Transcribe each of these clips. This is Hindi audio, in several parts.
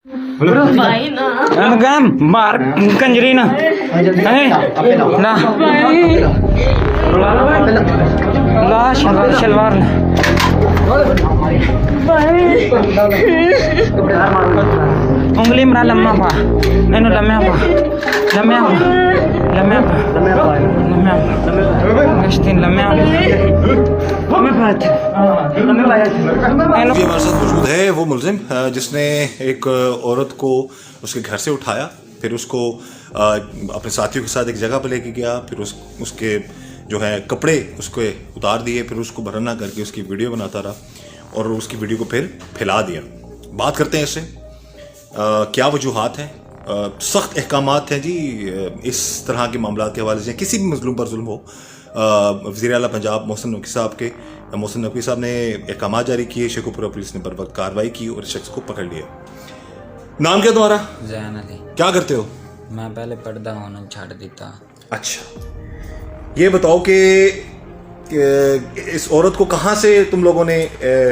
भाई ना गम मार कंजरी ना ना ला शलवार ना उंगली मरा लम्मा पा इन्हों लम्या पा लम्या पा लम्या पा लम्या गश्तीन लम्या हमारे साथ मौजूद है वो मुलजिम जिसने एक औरत को उसके घर से उठाया, फिर उसको अपने साथियों के साथ एक जगह पर लेके गया, फिर उसके जो है कपड़े उसके उतार दिए, फिर उसको भरना करके उसकी वीडियो बनाता रहा और उसकी वीडियो को फिर फैला दिया। बात करते हैं इससे क्या वजूहात हैं। सख्त अहकामात हैं जी इस तरह के मामला के हवाले से। किसी भी मजलूम पर जुल्म हो, वज़ीर आला पंजाब मोहसिन नकवी साहब ने अहकाम जारी किए, शेखुपुरा पुलिस ने बर वक्त कार्रवाई की और इस शख्स को पकड़ लिया। नाम क्या तुम्हारा? जैन अली। क्या करते हो? मैं पहले पढ़दा होना छाड़ दिता। अच्छा, ये बताओ कि इस औरत को कहाँ से तुम लोगों ने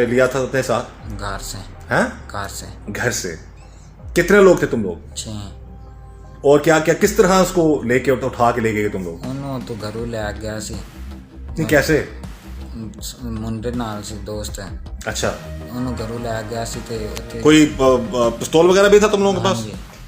लिया था अपने साथ? घर से। हैं? कार से। घर से। कितने लोग थे तुम लोग? 6। और क्या क्या किस तरह उसको लेके उठा के ले गए तुम लोग? ਉਹਨੂੰ तो घरों ले गया सी। नहीं, कैसे? मुंडे नाल सी दोस्त है। अच्छा, ਉਹਨੂੰ घरों ले गया सी ते कोई पिस्तौल वगैरह भी था तुम लोगों के पास?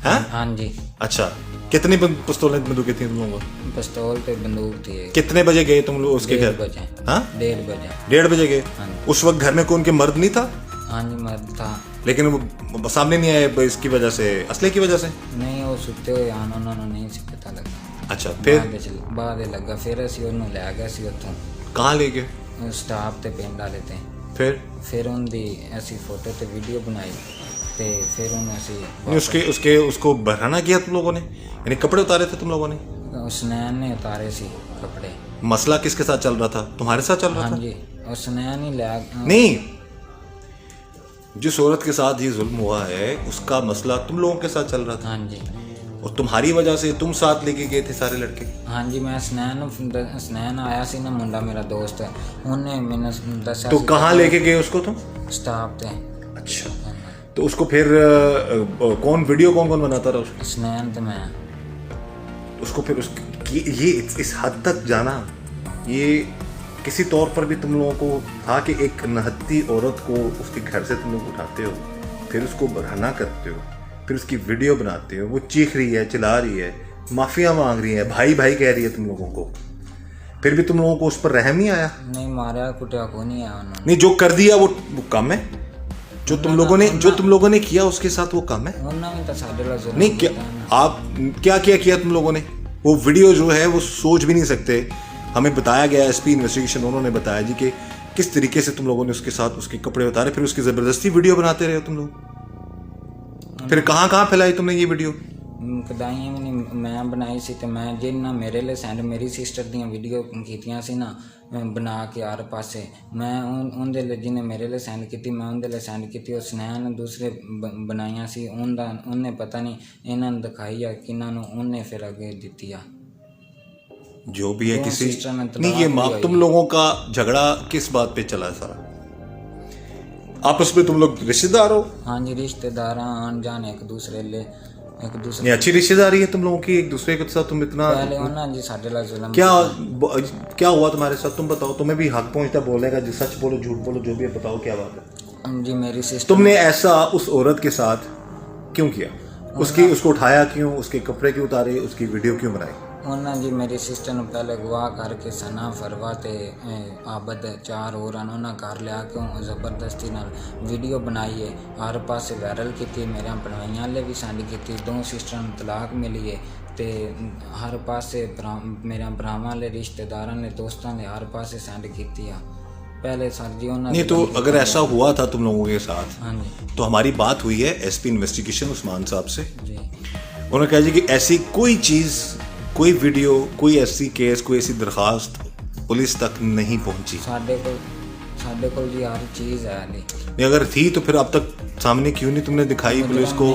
हैं? हाँ जी। अच्छा, कितनी पिस्तौलें बंदूकें थी तुम लोगों को? पिस्तौल पे बंदूक थी। कितने बजे गए तुम लोग उसके घर? 1:30 बजे। हाँ, 1:30 बजे। 1:30 बजे गए। हाँ जी। उस वक्त घर में कोई उनके मर्द नहीं था? हाँ जी, मर्द था। लेकिन वो सामने नहीं आए इसकी वजह से, असले की वजह से? नहीं, वो सुते हुए आन उन्होंने नहीं सी पता लगा। अच्छा, फिर बाद लगा, फिर ਅਸੀਂ ਉਹਨੂੰ ਲੈ ਗਏ ਸੀ ਉੱਥੋਂ। कहाँ ले गए? ਸਟਾਫ ਤੇ ਪਿੰਡ ਵਾਲੇ ਤੇ। फिर ਉਹਦੀ ਅਸੀਂ ਫੋਟੋ ਤੇ ਵੀਡੀਓ ਬਣਾਈ ਤੇ ਫਿਰ ਉਹਨੂੰ ਅਸੀਂ उसको बरहना किया तुम लोगों ने, यानी कपड़े उतारे थे तुम लोगों ने? उसनैन ने उतारे सी कपड़े। मसला किसके साथ चल रहा था? तुम्हारे साथ चल रहा हाँ था? जी, उसनैन ही ले नहीं, जिस औरत के साथ ये जुल्म हुआ है उसका मसला तुम लोगों के साथ चल रहा था हाँ जी। और तुम्हारी वजह से तुम साथ लेके गए थे सारे लड़के? हाँ जी, मैं स्नैन आया सी ना, मुंडा मेरा दोस्त है, उन्हें मैंने दसा। तो कहाँ लेके गए उसको तुम? स्टाफ थे। अच्छा, तो उसको फिर कौन बनाता रहा उसको? स्नैन तो मैं उसको फिर ये इस हद तक जाना, ये किसी तौर पर भी तुम लोगों को था कि एक नहत्ती औरत को उसके घर से तुम लोग उठाते हो, फिर उसको बरहना करते हो, फिर उसकी वीडियो बनाते हो, वो चीख रही है, चिल्ला रही है, माफिया मांग रही है, भाई भाई कह रही है तुम लोगों को, फिर भी तुम लोगों को उस पर रहम नहीं आया? नहीं, मारा कुटिया को नहीं आया उन्होंने। नहीं, जो कर दिया वो कम है? जो तुम लोगों ने किया उसके साथ वो कम है? नहीं, क्या आप क्या किया तुम लोगों ने? वो वीडियो जो है वो सोच भी नहीं सकते। हमें बताया गया, एसपी इन्वेस्टिगेशन उन्होंने बताया जी कि किस तरीके से तुम लोगों ने उसके साथ उसके कपड़े उतारे, फिर उसकी ज़बरदस्ती वीडियो बनाते रहे तुम लोग। फिर कहाँ फैलाई तुमने ये वीडियो? कदाई भी नहीं मैं बनाई सी ते मैं जिन्ना मेरे लिए सेंड मेरी सिस्टर दियां वीडियो कीतियां सी ना बना के हर पासे, मैं उनदे लिए जिन्हें मेरे लिए सेंड की मैं उनदे लिए सेंड की, और स्नैन दूसरे बनाइया सी, उन्हें पता नहीं इन्होंने दिखाई या किन्होंने उन्हें फिर आगे दी आ। जो भी है किसी नहीं, ये तुम लोगों का झगड़ा किस बात पे चला है सारा? आपस में तुम लोग रिश्तेदार हो? हाँ जी, रिश्तेदार आन जान एक दूसरे नहीं, अच्छी रिश्तेदारी है तुम लोगों की एक दूसरे के साथ। तुम इतना पहले होना जी साढ़े लाख जुल्म क्या हुआ तुम्हारे साथ? तुम बताओ, तुम्हें भी हक पहुंचता बोलने का, सच बोलो झूठ बोलो जो भी है, बताओ क्या बात है जी। मेरी सिस्टर, तुमने ऐसा उस औरत के साथ क्यों किया? उसको उठाया क्यों? उसके कपड़े क्यों उतारे? उसकी वीडियो क्यों बनाई? उन्होंने जी मेरी सिस्टर ने पहले गवाह करके सना फरवा ते आबद 4 और उन्होंने घर लिया क्यों जबरदस्ती नाल वीडियो बनाई है, हर पासे वायरल की, मेरे भरवाइयां वाले भी सेंड की, 2 सिस्टर ने तलाक मिली है, ते हर पासे मेरे भरावां वाले रिश्तेदारों ने दोस्तों ने हर पासे सेंड की पहले सर जी उन्होंने। नहीं, तो अगर ऐसा हुआ था तुम लोगों के साथ, हाँ जी, तो हमारी बात हुई है एसपी इन्वेस्टिगेशन उस्मान साहब से जी। उन्होंने कहा जी कि ऐसी कोई चीज़, कोई वीडियो, कोई ऐसी केस, कोई ऐसी दरखास्त पुलिस तक नहीं पहुंची। साढ़े को जी हर चीज़ है नहीं, अगर थी तो फिर अब तक सामने क्यों नहीं तुमने दिखाई पुलिस को?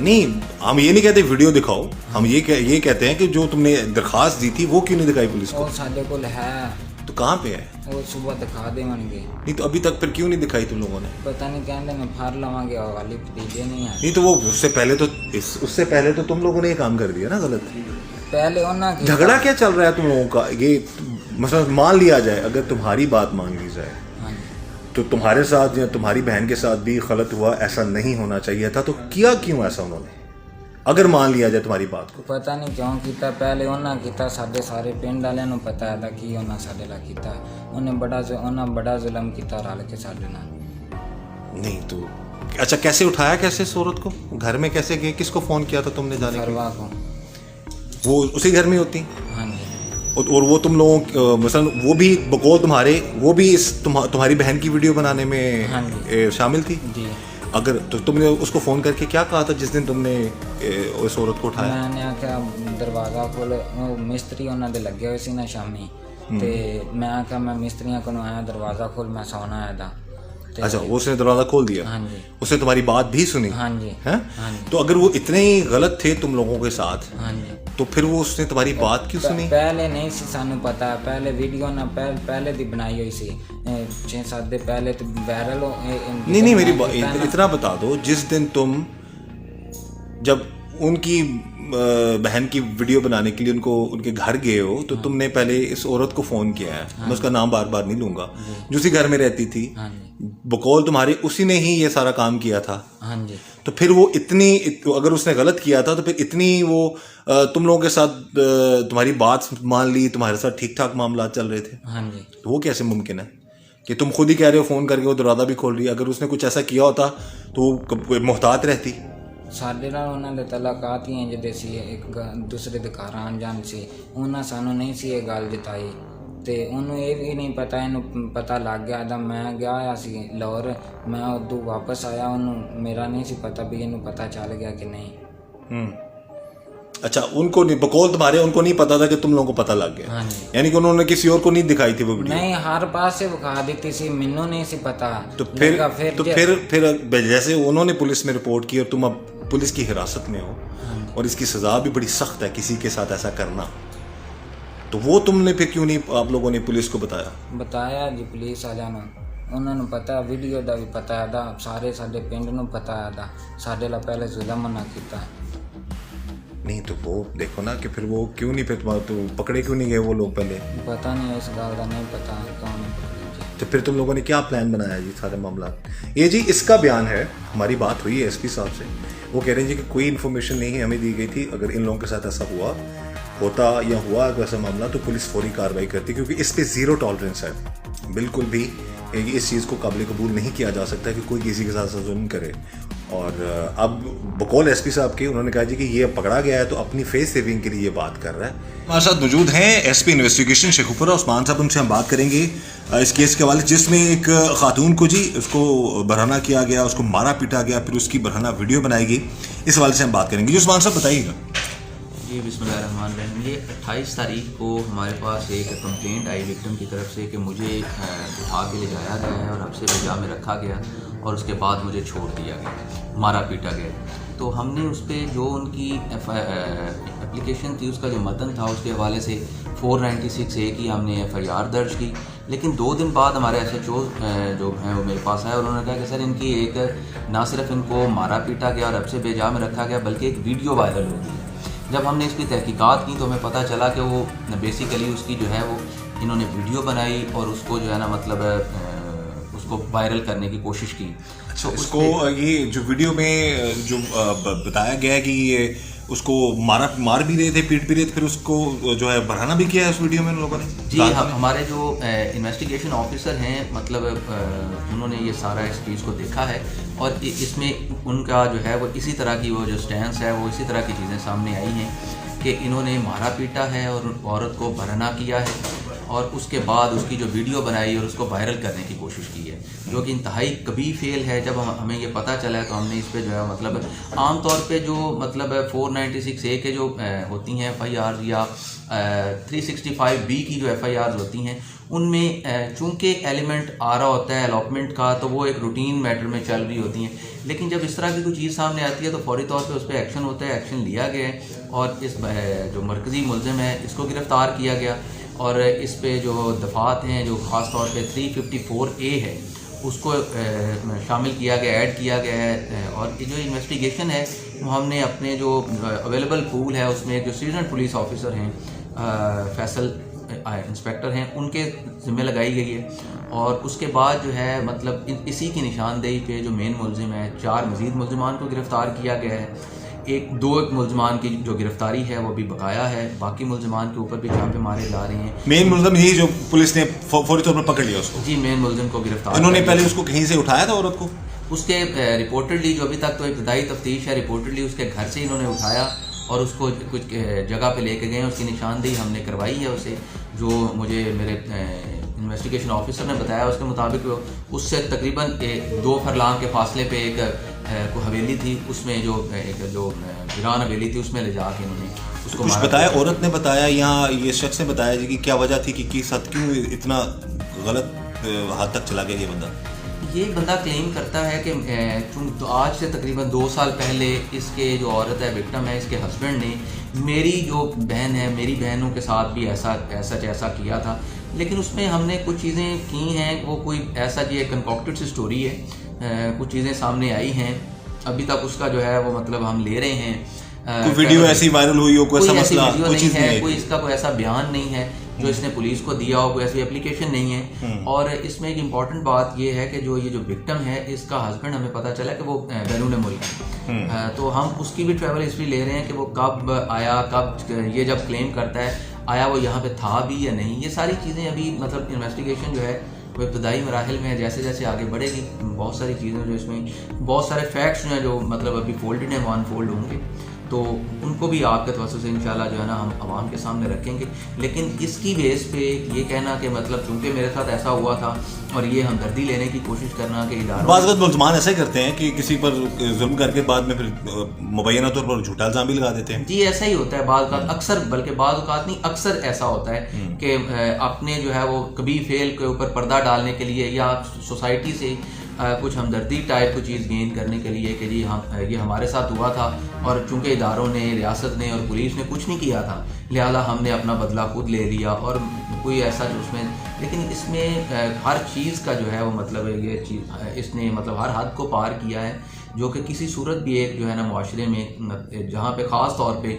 नहीं, हम ये नहीं कहते वीडियो दिखाओ, हम ये कहते हैं कि जो तुमने दरखास्त दी थी वो क्यों नहीं दिखाई पुलिस को? साढ़े को है तो तो कहाँ पे है? वो सुबह दिखा देंगे। नहीं तो अभी तक फिर क्यों नहीं दिखाई तुम लोगों ने? पता नहीं कहते मैं फार लवांगे और वाली भतीजे नहीं आए। नहीं तो वो उससे पहले तो तुम लोगों ने ये काम कर दिया ना गलत। पहले होना झगड़ा क्या चल रहा है तुम लोगों का? ये मतलब मान लिया जाए, अगर तुम्हारी बात मान ली जाए तो तुम्हारे साथ या तुम्हारी बहन के साथ भी गलत हुआ, ऐसा नहीं होना चाहिए था, तो किया क्यों ऐसा उन्होंने? अगर मान लिया जाए तुम्हारी बात को, पता नहीं क्यों किया। पहले उन्हें किया, साढ़े सारे पिंड वाले नूं पता था कि उन्हें साढ़े ला किया। उन्हें बड़ा जुल्म किया रल के साढ़े नाल। नहीं तो अच्छा कैसे उठाया, कैसे इस औरत को घर में कैसे गए, किसको फोन किया था तुमने जाने के? फरवा को। वो उसी घर में होती? हाँ जी। और वो तुम लोगों मसलन वो भी बकौल तुम्हारे, वो भी इस तुम्हारी बहन की वीडियो बनाने में शामिल थी? जी। अगर तो तुमने उसको फ़ोन करके क्या कहा था जिस दिन तुमने उस औरत को उठाया? मैंने आख्या दरवाज़ा खोल, मिस्त्री उन्होंने लगे हुए सी ना शामी, ते मैं आख्या मैं मिस्त्रियों को आया दरवाज़ा खोल, मैं सोना आया था। अच्छा, वो उसने दरवाज़ा खोल दिया? हाँ जी। उसने तुम्हारी बात भी सुनी? हाँ जी। हैं? हाँ जी। तो अगर वो इतने ही गलत थे तुम लोगों के साथ, हाँ जी, तो फिर वो उसने तुम्हारी बात क्यों सुनी? पहले नहीं सी सानू पता, पहले वीडियो ना पहले दी बनाई हुई सी 6-7 दिन पहले तो वायरल हो। नहीं मेरी इतना बता दो, जिस दिन तुम जब उनकी बहन की वीडियो बनाने के लिए उनके घर गए हो, तो तुमने पहले इस औरत को फ़ोन किया है, मैं उसका नाम बार बार नहीं लूँगा, जो उसी घर में रहती थी, बकौल तुम्हारी, उसी ने ही ये सारा काम किया था। हाँ जी। तो फिर वो अगर उसने गलत किया था तो फिर इतनी वो तुम लोगों के साथ तुम्हारी बात मान ली, तुम्हारे साथ ठीक ठाक मामला चल रहे थे? हाँ जी। तो वो कैसे मुमकिन है कि तुम खुद ही कह रहे हो फ़ोन करके वो दरवाज़ा भी खोल रही है? अगर उसने कुछ ऐसा किया होता तो मोहतात रहती। ਸਾਡੇ ਨਾਲ ਉਹਨਾਂ ਦੇ ਤਲਾਕਾਤ ਹੀ ਇੰਜ ਦੇ ਸੀ, ਇੱਕ ਦੂਸਰੇ ਦੇ ਘਰ ਆਉਣ ਜਾਣ ਸੀ। ਉਹਨਾਂ ਸਾਨੂੰ ਨਹੀਂ ਸੀ ਇਹ ਗੱਲ ਜਤਾਈ, ਤੇ ਉਹਨੂੰ ਇਹ ਵੀ ਨਹੀਂ ਪਤਾ, ਇਹਨੂੰ ਪਤਾ ਲੱਗ ਗਿਆ ਤਾਂ ਮੈਂ ਗਿਆ ਹੋਇਆ ਸੀ ਲਾਹੌਰ, ਮੈਂ ਉਦੋਂ ਵਾਪਸ ਆਇਆ, ਉਹਨੂੰ ਮੇਰਾ नहीं ਸੀ ਪਤਾ ਵੀ ਇਹਨੂੰ ਪਤਾ ਚੱਲ ਗਿਆ कि नहीं। अच्छा, उनको नहीं, बकौल तुम्हारे, उनको नहीं पता था कि तुम लोगों को पता लग गया? हाँ जी। यानी कि उन्होंने किसी और को नहीं दिखाई थी वो वीडियो? नहीं, हर पास से दिखा देती सी, मैनू नहीं सी पता। तो फिर जैसे उन्होंने पुलिस में रिपोर्ट की और तुम अब पुलिस की हिरासत में हो, और इसकी सज़ा भी बड़ी सख्त है किसी के साथ ऐसा करना, तो वो तुमने फिर क्यों नहीं आप लोगों ने पुलिस को बताया जी? पुलिस वालियां ਨੂੰ ਉਹਨਾਂ ਨੂੰ ਪਤਾ, ਵੀਡੀਓ ਦਾ ਵੀ ਪਤਾ ਹੈ, ਸਾਰੇ ਸਾਡੇ ਪਿੰਡ ਨੂੰ ਪਤਾ ਹੈ, ਸਾਡੇ ਨਾਲ ਪਹਿਲੇ ਜ਼ੁਲਮ ਨਾ ਕੀਤਾ। नहीं तो वो देखो ना कि फिर वो क्यों नहीं, फिर तो पकड़े क्यों नहीं गए वो लोग पहले? पता नहीं, इस गल का नहीं पता कौन। तो फिर तुम लोगों ने क्या प्लान बनाया जी सारे मामला? ये जी इसका बयान है, हमारी बात हुई है एसपी साहब से, वो कह रहे हैं जी कि कोई इन्फॉर्मेशन नहीं हमें दी गई थी, अगर इन लोगों के साथ ऐसा होता या हुआ वैसा मामला तो पुलिस फौरी कार्रवाई करती, क्योंकि इस पर ज़ीरो टॉलरेंस है, बिल्कुल भी इस चीज़ को काबिल कबूल नहीं किया जा सकता कि कोई किसी के साथ जुल्म करे। और अब बकौल एसपी साहब के, उन्होंने कहा जी कि ये पकड़ा गया है तो अपनी फेस सेविंग के लिए ये बात कर रहा है। हमारे साथ मौजूद हैं एसपी इन्वेस्टिगेशन शेखुपुरा उस्मान साहब, उनसे हम बात करेंगे इस केस के हवाले, जिसमें एक खातून को जी उसको बरहना किया गया, उसको मारा पीटा गया, फिर उसकी बरहना वीडियो बनाई गई, इस हवाले से हम बात करेंगे। जी उस्मान साहब बताइएगा। जी बिस्मिल्लाहिर्रहमानिर्रहीम। ये 28 तारीख को हमारे पास एक कंप्लेंट आई विक्टिम की तरफ से कि मुझे उठा के ले जाया गया है और हब्से भेजा में रखा गया और उसके बाद मुझे छोड़ दिया गया, मारा पीटा गया। तो हमने उस पर जो उनकी एप्लीकेशन थी उसका जो मतन था उसके हवाले से 496A की हमने FIR दर्ज की, लेकिन 2 दिन बाद हमारे SHO जो हैं वो मेरे पास आए और उन्होंने कहा कि सर इनकी एक ना सिर्फ इनको मारा पीटा गया और हब्से भेजा में रखा गया बल्कि एक वीडियो वायरल हो गई। जब हमने इसकी तहकीकात की तो हमें पता चला कि वो बेसिकली उसकी जो है वो इन्होंने वीडियो बनाई और उसको जो है ना मतलब उसको वायरल करने की कोशिश की। अच्छा, उसको ये जो वीडियो में जो बताया गया है कि ये उसको मार भी रहे थे, पीट भी रहे थे, फिर उसको जो है बढ़ाना भी किया है उस वीडियो में उन लोगों ने? जी हमारे जो इन्वेस्टिगेशन ऑफिसर हैं मतलब उन्होंने ये सारा इस चीज़ को देखा है और इसमें उनका जो है वो इसी तरह की वो जो स्टैंस है वो इसी तरह की चीज़ें सामने आई हैं कि इन्होंने मारा पीटा है और औरत को बरहना किया है और उसके बाद उसकी जो वीडियो बनाई और उसको वायरल करने की कोशिश की है, जो कि इंतहाई कभी फेल है। जब हमें ये पता चला है तो हमने इस पे जो है मतलब आमतौर पे जो मतलब 496A के जो होती हैं FIR या 365B की जो FIRs होती हैं उनमें चूँकि एक एलिमेंट आ रहा होता है अलॉटमेंट का तो वो एक रूटीन मैटर में चल रही होती हैं, लेकिन जब इस तरह की कोई चीज़ सामने आती है तो फौरी तौर पे उस पर एक्शन होता है। एक्शन लिया गया है और इस जो मरकज़ी मुलज़िम है इसको गिरफ़्तार किया गया और इस पे जो दफ़ात हैं जो ख़ास तौर पे 354A है उसको शामिल किया गया, ऐड किया गया है। और ये जो इन्वेस्टिगेशन है वो हमने अपने जो अवेलेबल पूल है उसमें जो सीजनड पुलिस ऑफिसर हैं फैसल इंस्पेक्टर हैं उनके ज़िम्मे लगाई गई है। और उसके बाद जो है मतलब इसी की निशानदेही पे जो मेन मुलजिम है 4 मज़ीद मुलजिमान को गिरफ़्तार किया गया है। 2 मुलजिमान की जो गिरफ्तारी है वो भी बकाया है, बाकी मुलजिमान के ऊपर भी छापे मारे जा रहे हैं। मेन मुलजिम ही जो पुलिस ने फौरी तौर पर पकड़ लिया उसको? जी, मेन मुलजिम को गिरफ्तार। उन्होंने पहले उसको कहीं से उठाया था औरत को? उसके रिपोर्टेडली जो अभी तक तो इब्तदाई तफ्तीश है, रिपोर्टेडली उसके घर से इन्होंने उठाया और उसको कुछ जगह पे लेके गए। उसकी निशानदेही हमने करवाई है उसे, जो मुझे मेरे इन्वेस्टिगेशन ऑफिसर ने बताया उसके मुताबिक उससे तकरीबन 2 फरलांग के फासले पे एक हवेली थी, उसमें जो वीरान हवेली थी उसमें ले जाके इन्होंने उसको कुछ बताया? औरत ने बताया या ये शख्स ने बताया जी कि क्या वजह थी कि किस साथ क्यों इतना गलत हाथ तक चला गया ये बंदा? ये बंदा क्लेम करता है कि तो आज से तकरीबन 2 साल पहले इसके जो औरत है विक्टिम है, इसके हस्बैंड ने मेरी जो बहन है, मेरी बहनों के साथ भी ऐसा किया था। लेकिन उसमें हमने कुछ चीज़ें की हैं, वो कोई ऐसा जी एक कंकॉक्टेड सी स्टोरी है, कुछ चीज़ें सामने आई हैं, अभी तक उसका जो है वो मतलब हम ले रहे हैं। कोई वीडियो ऐसी वायरल हुई हो, कोई ऐसा मसला, कोई चीज़ नहीं है, कोई इसका कोई ऐसा बयान नहीं है जो इसने पुलिस को दिया हो, कोई ऐसी एप्लीकेशन नहीं है। और इसमें एक इम्पॉर्टेंट बात ये है कि जो ये जो विक्टिम है इसका हस्बैंड हमें पता चला कि वो बैरून मुल्क है। तो हम उसकी भी ट्रैवल हिस्ट्री ले रहे हैं कि वो कब आया, कब ये जब क्लेम करता है आया वो यहाँ पे था भी या नहीं। ये सारी चीज़ें अभी मतलब इन्वेस्टिगेशन जो है वो इब्तदाई मराहिल में है, जैसे जैसे आगे बढ़ेगी बहुत सारी चीज़ें जो इसमें बहुत सारे फैक्ट्स जो हैं जो मतलब अभी फोल्डेड हैं वो अनफोल्ड होंगे, तो उनको भी आपके तवज्जो से इंशाल्लाह जो है ना हम आवाम के सामने रखेंगे। लेकिन इसकी बेस पे ये कहना कि मतलब चूँकि मेरे साथ ऐसा हुआ था और ये हमदर्दी लेने की कोशिश करना कि बाज़ मुल्ज़मान ऐसा ही करते हैं कि किसी पर जुल्म करके बाद में फिर मुबैना तौर पर झूठा इल्ज़ाम भी लगा देते हैं। जी, ऐसा ही होता है बाज़ अक्सर, बल्कि बाज़ औक़ात नहीं अक्सर ऐसा होता है कि अपने जो है वो कभी फेल के ऊपर पर्दा डालने के लिए या सोसाइटी से कुछ हमदर्दी टाइप की चीज़ गेन करने के लिए कि जी ये हमारे साथ हुआ था और चूंकि इदारों ने, रियासत ने और पुलिस ने कुछ नहीं किया था लिहाजा हमने अपना बदला खुद ले लिया और कोई ऐसा जो उसमें। लेकिन इसमें हर चीज़ का जो है वो मतलब ये चीज़ इसने मतलब हर हद को पार किया है, जो कि किसी सूरत भी एक जो है ना मुआशरे में जहाँ पे ख़ास तौर पे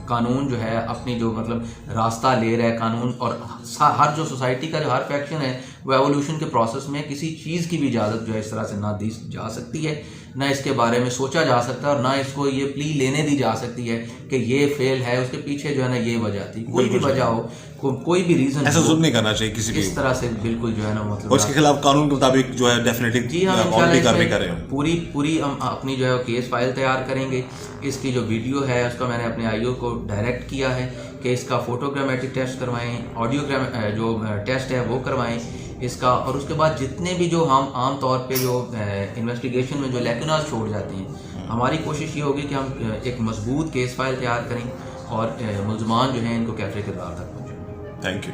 कानून जो है अपनी जो मतलब रास्ता ले रहा है कानून, और हर जो सोसाइटी का जो हर फैक्शन है वो एवोल्यूशन के प्रोसेस में किसी चीज़ की भी इजाज़त जो है इस तरह से ना दी जा सकती है, ना इसके बारे में सोचा जा सकता है और ना इसको ये प्ली लेने दी जा सकती है कि ये फेल है, उसके पीछे जो है ना ये वजह थी। कोई भी वजह हो, कोई भी रीज़न, ऐसा जुल्म नहीं करना चाहिए किसी भी इस तरह से, बिल्कुल जो है ना मतलब उसके खिलाफ कानून के मुताबिक जो है डेफिनेटली जी हम कार्रवाई करें। पूरी हम अपनी जो है केस फाइल तैयार करेंगे। इसकी जो वीडियो है उसका मैंने अपने आईओ को डायरेक्ट किया है कि इसका फोटोग्रामेटिक टेस्ट करवाएं, ऑडियोग्राम जो टेस्ट है वो करवाएं इसका, और उसके बाद जितने भी जो हम आम तौर पे जो इन्वेस्टिगेशन में जो लैकुनास छोड़ जाते हैं, हमारी कोशिश ये होगी कि हम एक मजबूत केस फाइल तैयार करें और मुल्ज़मान जो हैं इनको कैफे किरदार तक पहुँचाएं। Thank you.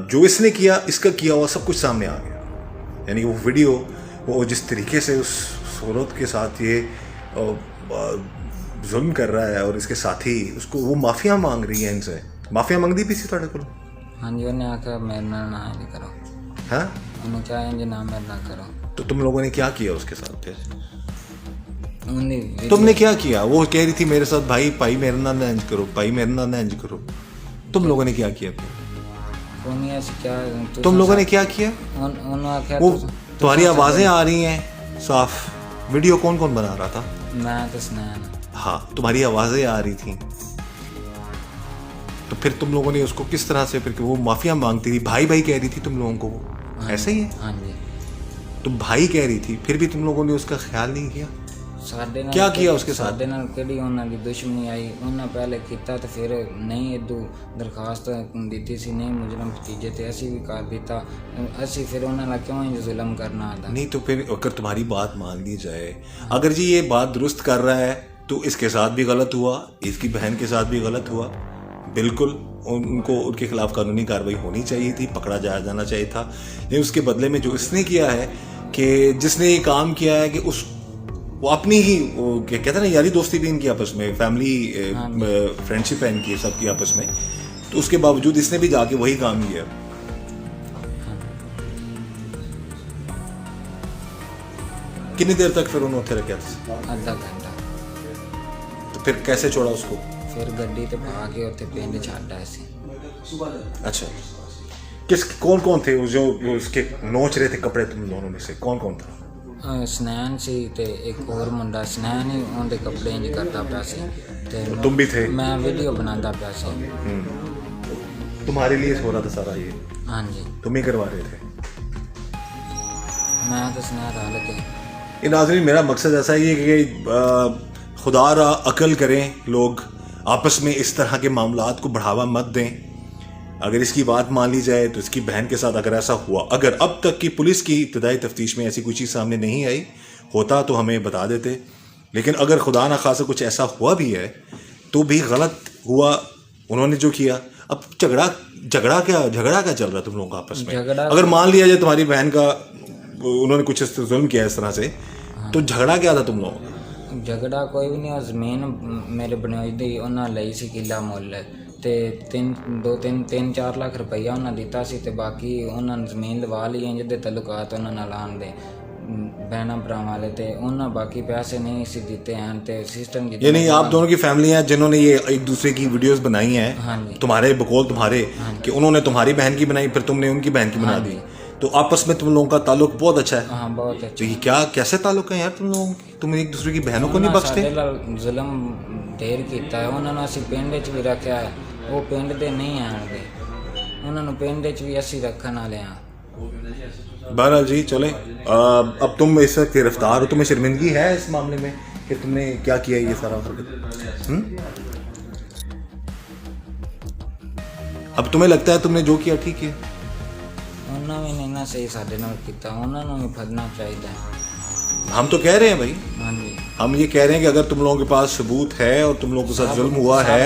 जो इसने किया, इसका किया हुआ सब कुछ सामने आ गया, यानी वो वीडियो, वो जिस तरीके से उस औरत के साथ ये जुल्म कर रहा है और इसके साथी उसको वो माफिया मांग रही है, इनसे माफिया मंगदी भी सी ਤੁਹਾਡੇ ਕੋਲ? हाँ जी, उन्हें आकर मेरे ना इंज करो। हाँ, उन्हें क्या इंज ना मेरे ना करो। तो तुम लोगों ने क्या किया उसके साथ फिर? उन्हें तुमने क्या किया? वो कह रही थी मेरे साथ भाई मेरे ना इंज करो, भाई मेरे ना इंज करो। तुम लोगों ने क्या किया फिर? उन्हें ऐसे क्या तुम लोगों ने क्या किया? उन्हें आकर वो तुम्हारी आवाजें आ रही हैं साफ, वीडियो कौन कौन बना रहा था? मैं तो सुनाया। हाँ, तुम्हारी आवाजें आ रही थी, तो फिर तुम लोगों ने उसको किस तरह से, फिर वो माफिया मांगती थी, भाई कह रही थी तुम लोगों को, वो ऐसा ही है? हाँ जी, तुम भाई कह रही थी, फिर भी तुम लोगों ने उसका ख्याल नहीं किया? क्या किया उसके साथ? साडे नाल केड़ी उन्हां दी दुश्मनी आई, उन्हां पहले कीता तो फिर नहीं इदू दरखास्त दी सी नहीं मुजरम भतीजे ते असी भी कर दिता, असी फिर उन्हां ला क्यों इंज जुल्म करना आता? नहीं तो फिर अगर तुम्हारी बात मान ली जाए, अगर जी ये बात दुरुस्त कर रहा है तो इसके साथ भी गलत हुआ, इसकी बहन के साथ भी गलत हुआ, बिल्कुल उनको उनके खिलाफ कानूनी कार्रवाई होनी चाहिए थी, पकड़ा जाना चाहिए था। लेकिन उसके बदले में जो इसने किया है कि जिसने ये काम किया है कि वो अपनी ही कहते हैं ना यारी दोस्ती भी इनकी आपस में, फैमिली फ्रेंडशिप है इनकी सबकी आपस में, तो उसके बावजूद इसने भी जाके वही काम किया। कितनी देर तक फिर उन्होंने उत्थे रखा था? आधा घंटा। तो फिर कैसे छोड़ा उसको? फिर गड्डी ते पा के उत्थे पिंड छड्ड आए सी। अच्छा, कौन कौन थे जो उसके नोच रहे थे कपड़े तुम दोनों में से? कौन कौन था? स्नैन सी ते एक और मुंडा, स्नैन ही उनके कपड़े इंज करता पिया सी ते तुम भी थे? मैं वीडियो बनाता पिया सी। तुम्हारे लिए हो रहा था सारा ये? हाँ जी, तुम ही करवा रहे थे? मैं तो स्नैन डाल के। ये नाज़रीन, मेरा मकसद ऐसा ही है कि खुदा रा अकल करें लोग, आपस में इस तरह के मामलात को बढ़ावा मत दें। अगर इसकी बात मान ली जाए तो इसकी बहन के साथ अगर ऐसा हुआ, अगर अब तक की पुलिस की इब्तदाई तफ्तीश में ऐसी कोई चीज़ सामने नहीं आई होता तो हमें बता देते, लेकिन अगर खुदा ना खासा कुछ ऐसा हुआ भी है तो भी गलत हुआ उन्होंने जो किया। अब झगड़ा क्या चल रहा है तुम लोगों का आपस में? अगर मान लिया जाए तुम्हारी बहन का उन्होंने कुछ जुल्म किया इस तरह से, तो झगड़ा क्या था तुम लोगों का? झगड़ा कोई भी नहीं। जमीन मेरे बनोई दी उन्होंने लई सी किला मुੱਲ ਤੇ 3-4 ਲੱਖ ਰੁਪਈਆ ਉਹਨਾਂ ਦਿੱਤਾ ਸੀ ਤੇ ਬਾਕੀ ਉਹਨਾਂ ਨੇ ਜ਼ਮੀਨ ਲਵਾ ਲਈ ਇੰਜ ਦੇ ਤਲੁਕਾਤ ਉਹਨਾਂ ਨਾਲ ਆਉਣ ਦੇ बहना भरा वाले थे, उन्होंने बाकी पैसे नहीं सी देते हैं ते सिस्टम ये नहीं। आप दोनों की फैमिली है जिन्होंने ये एक दूसरे की वीडियोस बनाई हैं। हाँ जी। तुम्हारे बकौल तुम्हारे कि उन्होंने तुम्हारी बहन की बनाई फिर तुमने उनकी बहन की बना दी, तो आपस में तुम लोगों का ताल्लुक बहुत अच्छा है। हाँ, बहुत अच्छा। तो ये क्या कैसे ताल्लुक है यार तुम लोगों की? तुम एक दूसरे की बहनों को नहीं बख्शते? जुल्म ढेर किया है उन्होंने, असी पिंड च भी रखा है, वो पिंड दे नहीं आने उन्होंने पिंड च भी असी रखने वाले हाँ। बहरहाल जी चले, अब तुम इस वक्त गिरफ्तार हो, तुम्हें शर्मिंदगी है इस मामले में कि तुमने क्या किया ये सारा? अब तुम्हें लगता है तुमने जो किया ठीक है? उन्होंने भी नहीं ना सही साढ़े नाल किया, उन्होंने भी फड़ना चाहिए। हम तो कह रहे हैं भाई, हाँ जी, हम ये कह रहे हैं कि अगर तुम लोगों के पास सबूत है और तुम लोगों के साथ जुल्म हुआ है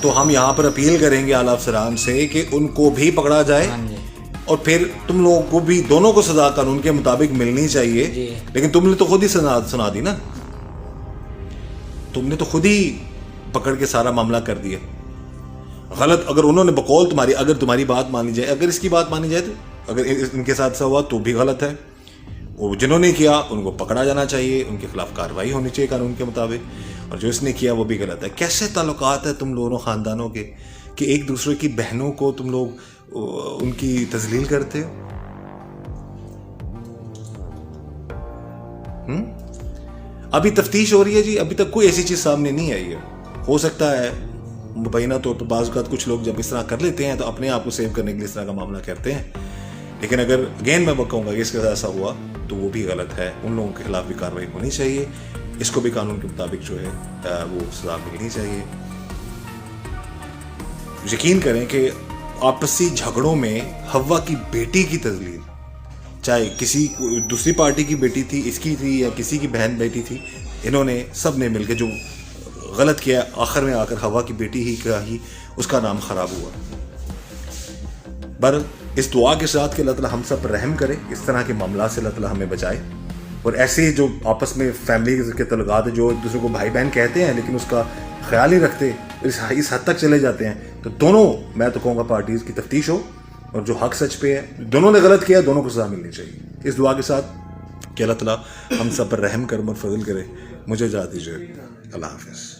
तो हम यहाँ पर अपील करेंगे आला अफसरान से कि उनको भी पकड़ा जाए। हाँ जी। और फिर तुम लोगों को भी दोनों को सजा कानून के मुताबिक मिलनी चाहिए। लेकिन तुमने तो खुद ही सुना दी ना, तुमने तो खुद ही पकड़ के सारा मामला कर दिया गलत। अगर उन्होंने बकौल तुम्हारी, अगर तुम्हारी बात मानी जाए, अगर इसकी बात मानी जाए, तो अगर इनके साथ ऐसा हुआ तो भी गलत है। वो जिन्होंने किया उनको पकड़ा जाना चाहिए, उनके खिलाफ कार्रवाई होनी चाहिए कानून के मुताबिक, और जो इसने किया वो भी गलत है। कैसे ताल्लुकात है तुम दोनों ख़ानदानों के कि एक दूसरे की बहनों को तुम लोग उनकी तजलील करते हो? अभी तफ्तीश हो रही है जी, अभी तक कोई ऐसी चीज़ सामने नहीं आई है। हो सकता है मुबैना तौर पर बाज़ औक़ात कुछ लोग जब इस तरह कर लेते हैं तो अपने आप को सेव करने के लिए इस तरह का मामला करते हैं, लेकिन अगर अगेन मैं कहूँगा कि इसके साथ ऐसा हुआ तो वो भी गलत है। उन लोगों के खिलाफ भी कार्रवाई होनी चाहिए, इसको भी कानून के मुताबिक जो है वो सजा मिलनी चाहिए। यकीन करें कि आपसी झगड़ों में हवा की बेटी की तजलील, चाहे किसी दूसरी पार्टी की बेटी थी, इसकी थी, या किसी की बहन बेटी थी, इन्होंने सब ने मिलकर जो गलत किया, आखिर में आकर हवा की बेटी ही का ही उसका नाम खराब हुआ। पर इस दुआ के साथ कि अल्लाह ताला हम सब पर रहम करे, इस तरह के मामला से अल्लाह ताला हमें बचाए। और ऐसे जो आपस में फैमिली के तल्लुकात है, जो एक दूसरे को भाई बहन कहते हैं लेकिन उसका ख्याल नहीं रखते, इस हद तक चले जाते हैं, तो दोनों, मैं तो कहूँगा, पार्टीज़ की तफ्तीश हो और जो हक सच पे है, दोनों ने गलत किया, दोनों को सजा मिलनी चाहिए। इस दुआ के साथ कि अल्लाह ताला हम सब पर रहम कर और फजल करे। मुझे इजाज़त दीजिए, अल्लाह हाफ़िज़।